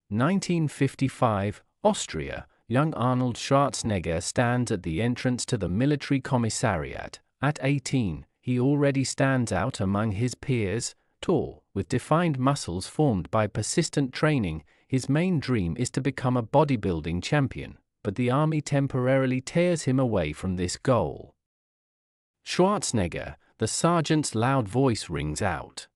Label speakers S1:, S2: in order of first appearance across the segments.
S1: 1955, Austria. Young Arnold Schwarzenegger stands at the entrance to the military commissariat. At 18, he already stands out among his peers. Tall, with defined muscles formed by persistent training, his main dream is to become a bodybuilding champion, but the army temporarily tears him away from this goal. Schwarzenegger, the sergeant's loud voice rings out.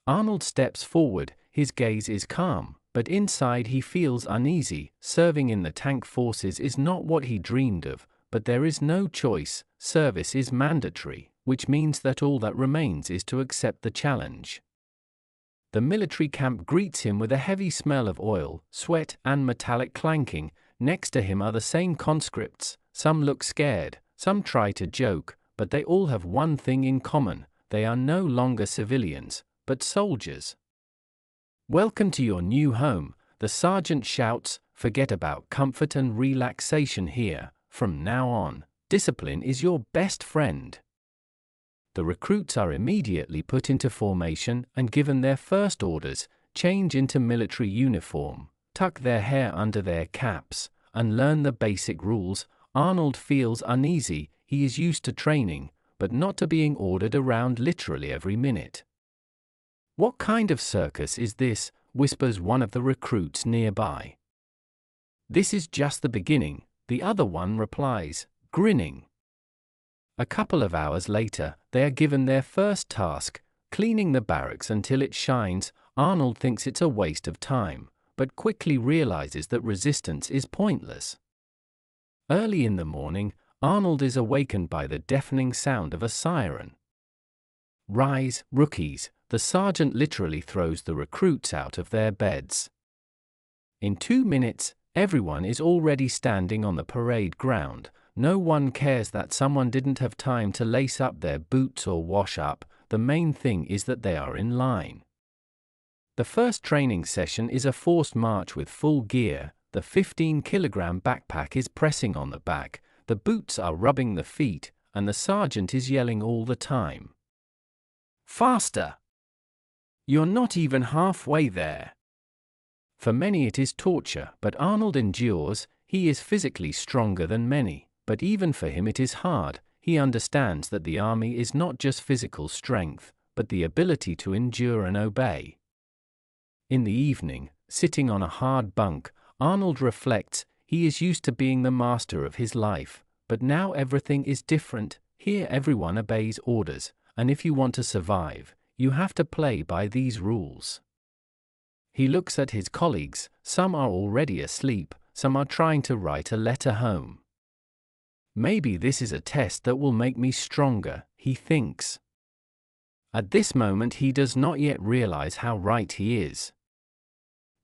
S1: Arnold steps forward, his gaze is calm, but inside he feels uneasy. Serving in the tank forces is not what he dreamed of, but there is no choice. Service is mandatory, which means that all that remains is to accept the challenge. The military camp greets him with a heavy smell of oil, sweat, and metallic clanking. Next to him are the same conscripts. Some look scared, some try to joke, but they all have one thing in common: they are no longer civilians, but soldiers. "Welcome to your new home," the sergeant shouts. "Forget about comfort and relaxation here. From now on, discipline is your best friend." The recruits are immediately put into formation and given their first orders: change into military uniform, tuck their hair under their caps, and learn the basic rules. Arnold feels uneasy. He is used to training, but not to being ordered around literally every minute. "What kind of circus is this?" whispers one of the recruits nearby. "This is just the beginning," the other one replies, grinning. A couple of hours later, they are given their first task: cleaning the barracks until it shines. Arnold thinks it's a waste of time, but quickly realizes that resistance is pointless. Early in the morning, Arnold is awakened by the deafening sound of a siren. "Rise, rookies!" The sergeant literally throws the recruits out of their beds. In 2 minutes, everyone is already standing on the parade ground. No one cares that someone didn't have time to lace up their boots or wash up. The main thing is that they are in line. The first training session is a forced march with full gear. The 15-kilogram backpack is pressing on the back, the boots are rubbing the feet, and the sergeant is yelling all the time. "Faster! You're not even halfway there." For many it is torture, but Arnold endures. He is physically stronger than many, but even for him it is hard. He understands that the army is not just physical strength, but the ability to endure and obey. In the evening, sitting on a hard bunk, Arnold reflects. He is used to being the master of his life, but now everything is different. Here everyone obeys orders, and if you want to survive, you have to play by these rules. He looks at his colleagues. Some are already asleep, some are trying to write a letter home. "Maybe this is a test that will make me stronger," he thinks. At this moment he does not yet realize how right he is.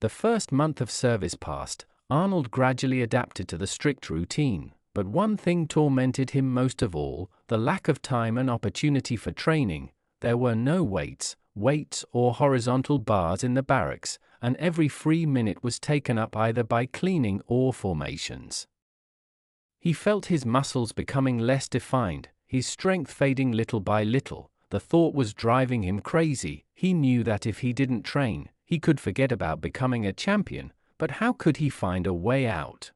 S1: The first month of service passed. Arnold gradually adapted to the strict routine, but one thing tormented him most of all: the lack of time and opportunity for training. There were no weights, or horizontal bars in the barracks, and every free minute was taken up either by cleaning or formations. He felt his muscles becoming less defined, his strength fading little by little. The thought was driving him crazy. He knew that if he didn't train, he could forget about becoming a champion, but how could he find a way out?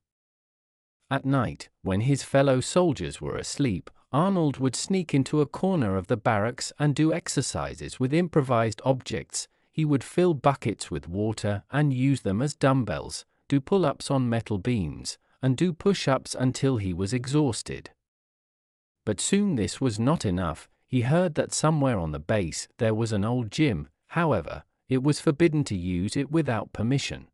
S1: At night, when his fellow soldiers were asleep, Arnold would sneak into a corner of the barracks and do exercises with improvised objects. He would fill buckets with water and use them as dumbbells, do pull-ups on metal beams, and do push-ups until he was exhausted. But soon this was not enough. He heard that somewhere on the base there was an old gym. However, it was forbidden to use it without permission.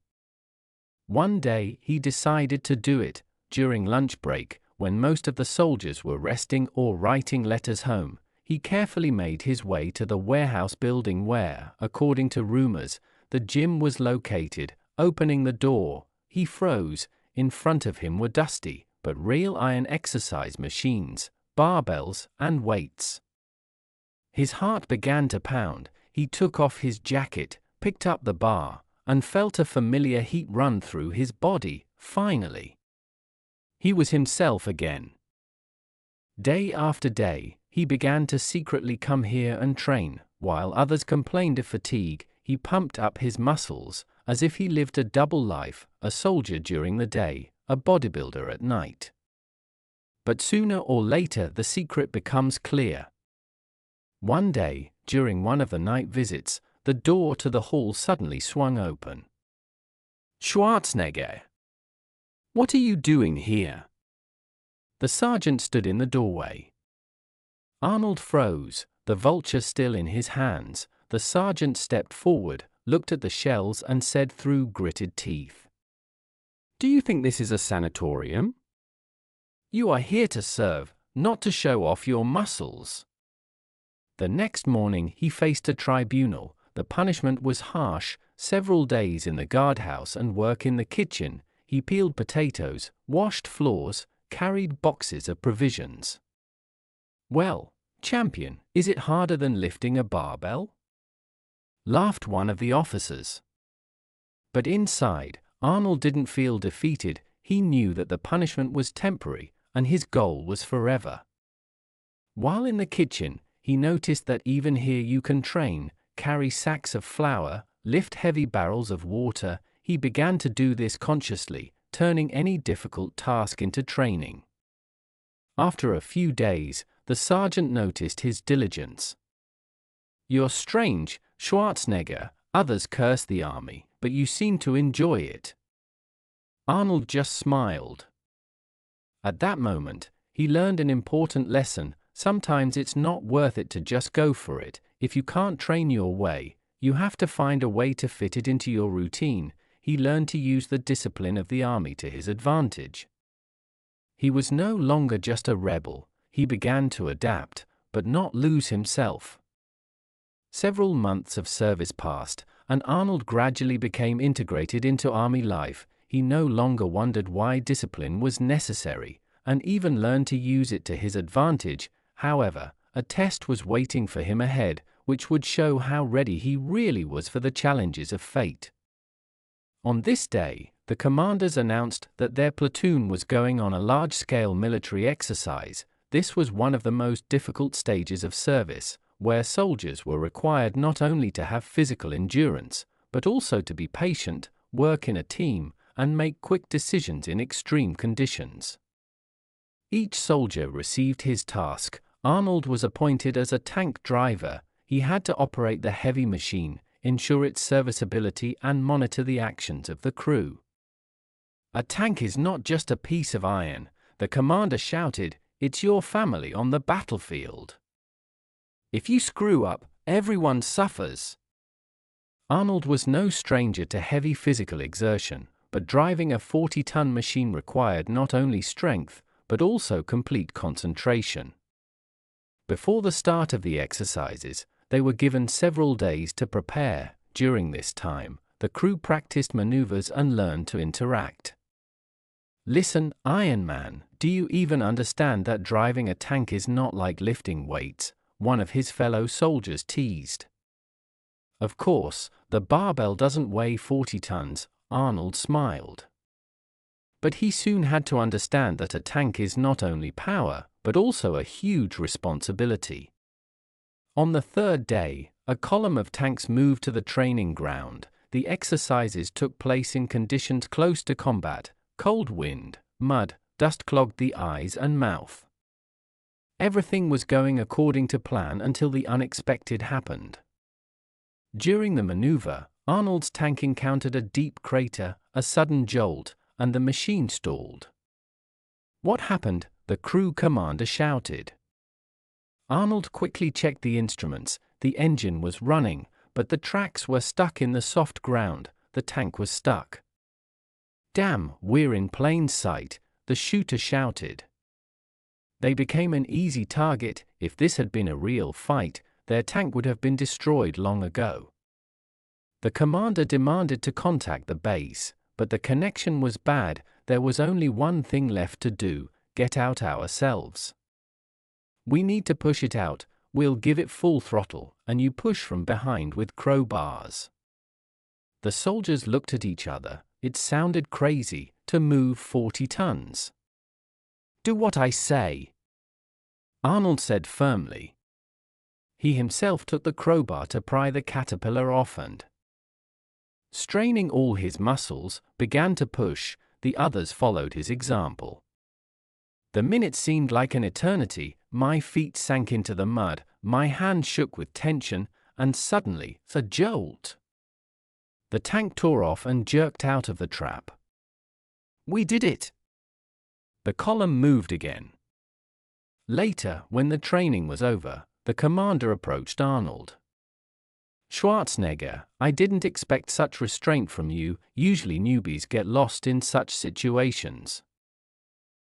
S1: One day he decided to do it. During lunch break, when most of the soldiers were resting or writing letters home, he carefully made his way to the warehouse building where, according to rumors, the gym was located. Opening the door, he froze. In front of him were dusty, but real iron exercise machines, barbells, and weights. His heart began to pound. He took off his jacket, picked up the bar, and felt a familiar heat run through his body. Finally, he was himself again. Day after day, he began to secretly come here and train. While others complained of fatigue, he pumped up his muscles, as if he lived a double life, a soldier during the day, a bodybuilder at night. But sooner or later the secret becomes clear. One day, during one of the night visits, the door to the hall suddenly swung open. "Schwarzenegger! What are you doing here?" The sergeant stood in the doorway. Arnold froze, the vulture still in his hands. The sergeant stepped forward, looked at the shells and said through gritted teeth, "Do you think this is a sanatorium? You are here to serve, not to show off your muscles." The next morning he faced a tribunal. The punishment was harsh: several days in the guardhouse and work in the kitchen. He peeled potatoes, washed floors, carried boxes of provisions. "Well, champion, is it harder than lifting a barbell?" laughed one of the officers. But inside, Arnold didn't feel defeated. He knew that the punishment was temporary, and his goal was forever. While in the kitchen, he noticed that even here you can train, carry sacks of flour, lift heavy barrels of water. He began to do this consciously, turning any difficult task into training. After a few days, the sergeant noticed his diligence. "You're strange, Schwarzenegger. Others curse the army, but you seem to enjoy it." Arnold just smiled. At that moment, he learned an important lesson. Sometimes it's not worth it to just go for it. If you can't train your way, you have to find a way to fit it into your routine. He learned to use the discipline of the army to his advantage. He was no longer just a rebel. He began to adapt, but not lose himself. Several months of service passed, and Arnold gradually became integrated into army life. He no longer wondered why discipline was necessary, and even learned to use it to his advantage. However, a test was waiting for him ahead, which would show how ready he really was for the challenges of fate. On this day, the commanders announced that their platoon was going on a large-scale military exercise. This was one of the most difficult stages of service, where soldiers were required not only to have physical endurance, but also to be patient, work in a team, and make quick decisions in extreme conditions. Each soldier received his task. Arnold was appointed as a tank driver. He had to operate the heavy machine, ensure its serviceability, and monitor the actions of the crew. "A tank is not just a piece of iron," the commander shouted. "It's your family on the battlefield. If you screw up, everyone suffers." Arnold was no stranger to heavy physical exertion, but driving a 40-ton machine required not only strength, but also complete concentration. Before the start of the exercises, they were given several days to prepare. During this time, the crew practiced maneuvers and learned to interact. "Listen, Iron Man, do you even understand that driving a tank is not like lifting weights?" one of his fellow soldiers teased. "Of course, the barbell doesn't weigh 40 tons, Arnold smiled. But he soon had to understand that a tank is not only power, but also a huge responsibility. On the third day, a column of tanks moved to the training ground. The exercises took place in conditions close to combat. Cold wind, mud, dust clogged the eyes and mouth. Everything was going according to plan until the unexpected happened. During the maneuver, Arnold's tank encountered a deep crater, a sudden jolt, and the machine stalled. "What happened?" the crew commander shouted. Arnold quickly checked the instruments. The engine was running, but the tracks were stuck in the soft ground. The tank was stuck. "Damn, we're in plain sight," the shooter shouted. They became an easy target. If this had been a real fight, their tank would have been destroyed long ago. The commander demanded to contact the base, but the connection was bad. There was only one thing left to do: get out ourselves. "We need to push it out. We'll give it full throttle, and you push from behind with crowbars." The soldiers looked at each other. It sounded crazy to move 40 tons. "Do what I say," Arnold said firmly. He himself took the crowbar to pry the caterpillar off and Straining all his muscles, began to push. The others followed his example. The minutes seemed like an eternity. My feet sank into the mud, my hand shook with tension, and suddenly, a jolt. The tank tore off and jerked out of the trap. We did it! The column moved again. Later, when the training was over, the commander approached Arnold. Schwarzenegger, I didn't expect such restraint from you. Usually newbies get lost in such situations.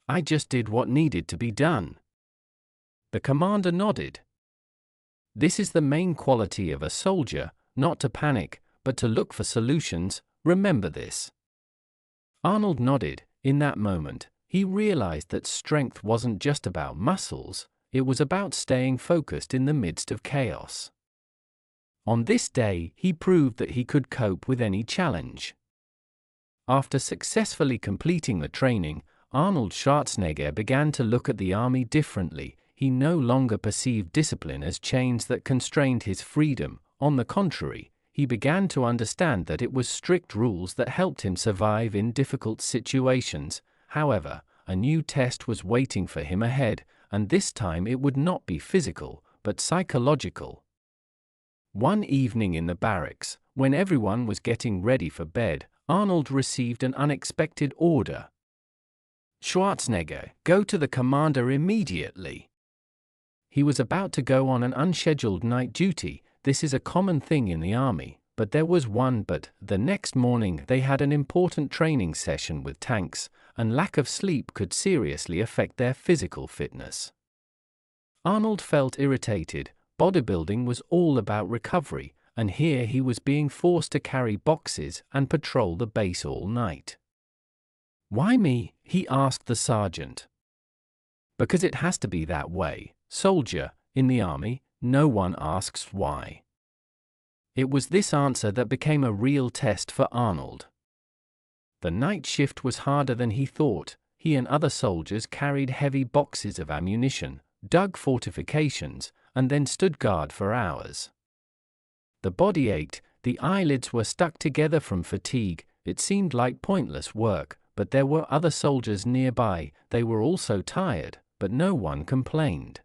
S1: I just did what needed to be done. The commander nodded. This is the main quality of a soldier, not to panic, but to look for solutions. Remember this. Arnold nodded. In that moment, he realized that strength wasn't just about muscles, it was about staying focused in the midst of chaos. On this day, he proved that he could cope with any challenge. After successfully completing the training, Arnold Schwarzenegger began to look at the army differently. He no longer perceived discipline as chains that constrained his freedom. On the contrary, he began to understand that it was strict rules that helped him survive in difficult situations. However, a new test was waiting for him ahead, and this time it would not be physical, but psychological. One evening in the barracks, when everyone was getting ready for bed, Arnold received an unexpected order. Schwarzenegger, go to the commander immediately. He was about to go on an unscheduled night duty. This is a common thing in the army, but there was one but. The next morning they had an important training session with tanks, and lack of sleep could seriously affect their physical fitness. Arnold felt irritated. Bodybuilding was all about recovery, and here he was being forced to carry boxes and patrol the base all night. Why me? He asked the sergeant. Because it has to be that way, soldier. In the army, no one asks why. It was this answer that became a real test for Arnold. The night shift was harder than he thought. He and other soldiers carried heavy boxes of ammunition, dug fortifications, and then stood guard for hours. The body ached, the eyelids were stuck together from fatigue. It seemed like pointless work, but there were other soldiers nearby. They were also tired, but no one complained.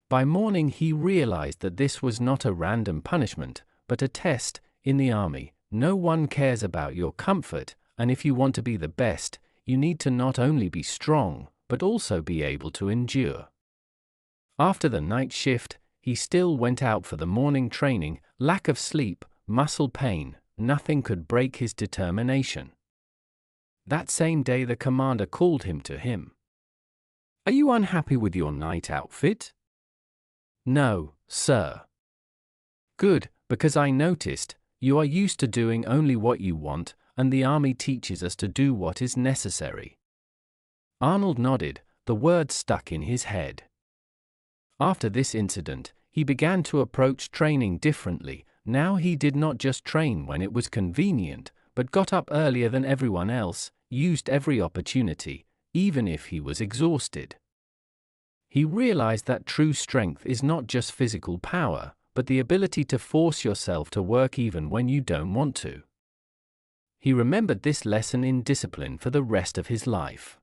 S1: By morning he realized that this was not a random punishment, but a test. In the army, no one cares about your comfort, and if you want to be the best, you need to not only be strong, but also be able to endure. After the night shift, he still went out for the morning training. Lack of sleep, muscle pain, nothing could break his determination. That same day the commander called him to him. Are you unhappy with your night outfit? No, sir. Good, because I noticed, you are used to doing only what you want, and the army teaches us to do what is necessary. Arnold nodded, the words stuck in his head. After this incident, he began to approach training differently. Now he did not just train when it was convenient, but got up earlier than everyone else, used every opportunity, even if he was exhausted. He realized that true strength is not just physical power, but the ability to force yourself to work even when you don't want to. He remembered this lesson in discipline for the rest of his life.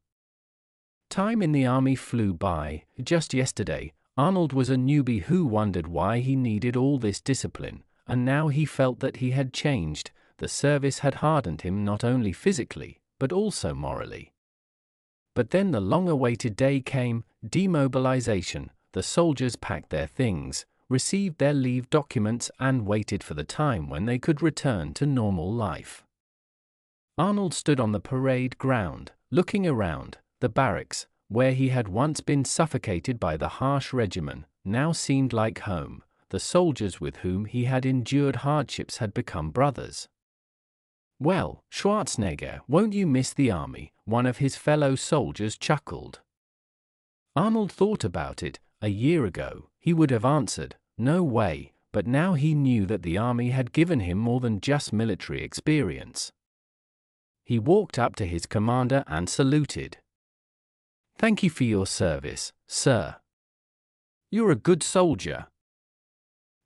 S1: Time in the army flew by. Just yesterday, Arnold was a newbie who wondered why he needed all this discipline, and now he felt that he had changed. The service had hardened him not only physically, but also morally. But then the long-awaited day came, demobilization. The soldiers packed their things, received their leave documents, and waited for the time when they could return to normal life. Arnold stood on the parade ground, looking around. The barracks, where he had once been suffocated by the harsh regimen, now seemed like home. The soldiers with whom he had endured hardships had become brothers. Well, Schwarzenegger, won't you miss the army? One of his fellow soldiers chuckled. Arnold thought about it. A year ago, he would have answered, no way, but now he knew that the army had given him more than just military experience. He walked up to his commander and saluted. Thank you for your service, sir. You're a good soldier.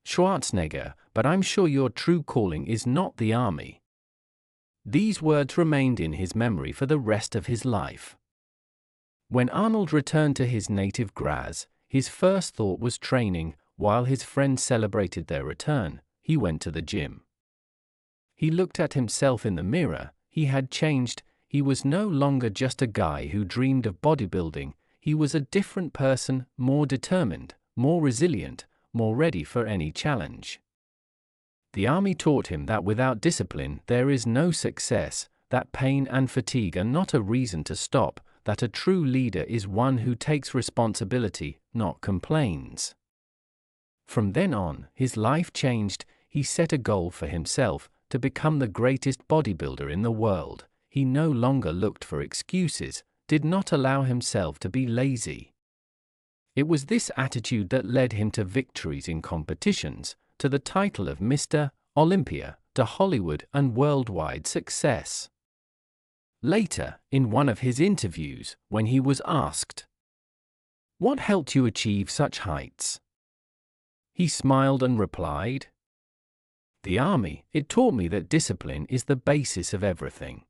S1: Schwarzenegger, but I'm sure your true calling is not the army. These words remained in his memory for the rest of his life. When Arnold returned to his native Graz, his first thought was training. While his friends celebrated their return, he went to the gym. He looked at himself in the mirror. He had changed. He was no longer just a guy who dreamed of bodybuilding. He was a different person, more determined, more resilient, more ready for any challenge. The army taught him that without discipline there is no success, that pain and fatigue are not a reason to stop, that a true leader is one who takes responsibility, not complains. From then on, his life changed. He set a goal for himself, to become the greatest bodybuilder in the world. He no longer looked for excuses, did not allow himself to be lazy. It was this attitude that led him to victories in competitions, to the title of Mr. Olympia, to Hollywood and worldwide success. Later, in one of his interviews, when he was asked, "What helped you achieve such heights?" he smiled and replied, "The army, it taught me that discipline is the basis of everything."